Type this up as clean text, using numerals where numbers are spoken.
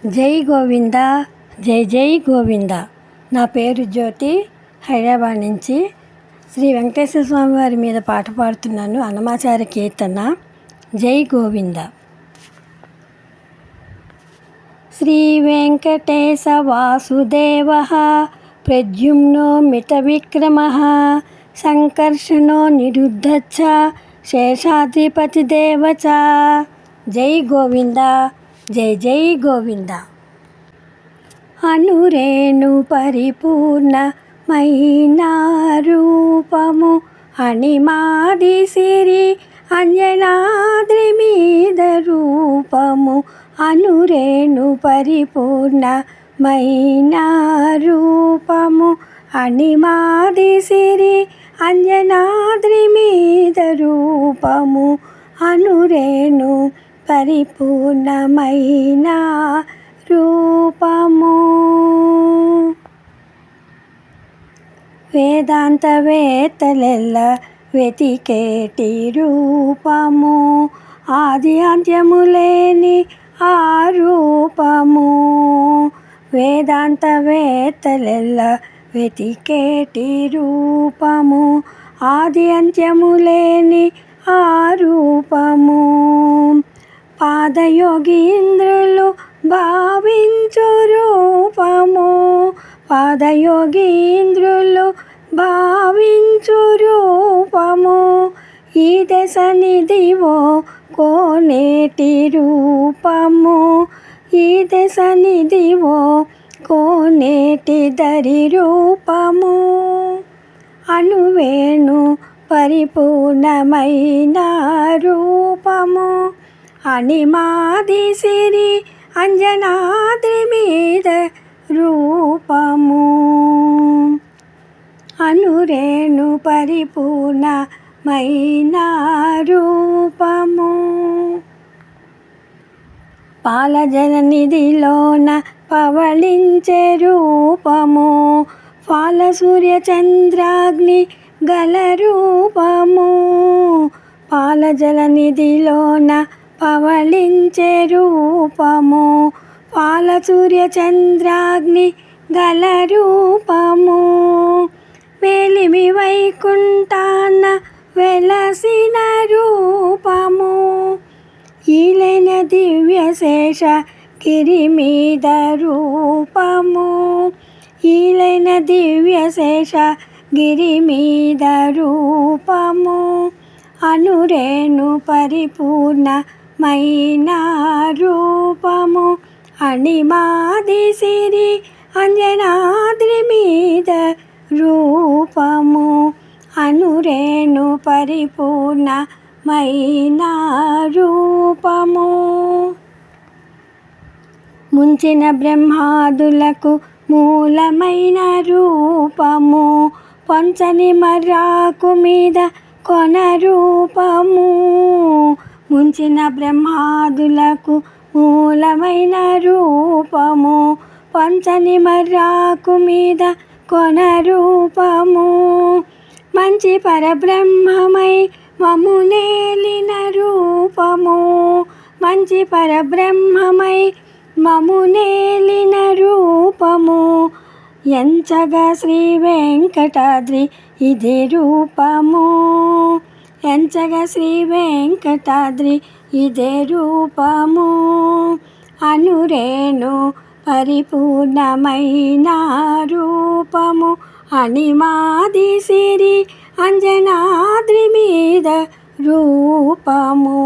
జై గోవింద, జై జై గోవింద. నా పేరు జ్యోతి, హైదరాబాద్ నుంచి. శ్రీ వెంకటేశ్వర స్వామి వారి మీద పాట పాడుతున్నాను. అన్నమాచార్య కీర్తన. జై గోవింద. శ్రీ వెంకటేశ వాసుదేవ ప్రద్యుమ్నో మిత విక్రమ సంకర్షణో నిరుద్ధచ్చ శేషాద్రిపతిదేవచ. జై గోవింద, జై జై గోవింద. అనురేణు పరిపూర్ణమైన రూపము అణిమాది సిరి అంజనాద్రి మీద రూపము. అనురేణు పరిపూర్ణమైన రూపము అణిమాది సిరి అంజనాద్రి మీద రూపము. అనురేణు పరిపూర్ణమైన రూపము. వేదాంతవేత్తలెల్ల వెతికేటి రూపము ఆది అంత్యములేని ఆ రూపము. వేదాంతవేత్తలెల్ల వెతికేటి రూపము ఆది అంత్యములేని ఆ రూపము. పాదయోగీంద్రులు భావించు రూపము. పాదయోగీంద్రులు భావించు రూపము. ఈ దశ నిధివో కోనేటి రూపము. ఈ దశ నిధివో కోనేటి దరి రూపము. అనువేణు పరిపూర్ణమైన రూపము అణిమాది సిరి అంజనాద్రి మీద రూపము. అనురేణు పరిపూర్ణమైన రూపము. పాలజలనిధిలోన పవళించే రూపము పాల సూర్య చంద్రాగ్ని గల రూపము. పాలజలనిధిలోన పవళించే రూపము పాల సూర్య చంద్రాగ్ని గల రూపము. మేలిమి వైకుంఠాన వెలసిన రూపము. ఈలైన దివ్యశేష గిరి మీద రూపము. ఈలైన దివ్యశేష గిరి మీద రూపము. అనురేణు పరిపూర్ణమైన రూపము అణిమాది సిరి అంజనాద్రి మీద రూపము. అనురేణు పరిపూర్ణమైన రూపము. ముంచిన బ్రహ్మాదులకు మూలమైన రూపము పొంచని మర్రాకు మీద కొన రూపము. ముంచిన బ్రహ్మాదులకు మూలమైన రూపము పంచని మర్రాకు మీద కొన రూపము. మంచి పరబ్రహ్మమై మమునేలిన రూపము. మంచి పరబ్రహ్మమై మమునేలిన రూపము. ఎంచగా శ్రీ వెంకటాద్రి ఇది రూపము. ఎంచగా శ్రీ వెంకటాద్రి ఇదే రూపము. అనురేణు పరిపూర్ణమైన రూపము అణిమాది సిరి అంజనాద్రి మీద రూపము.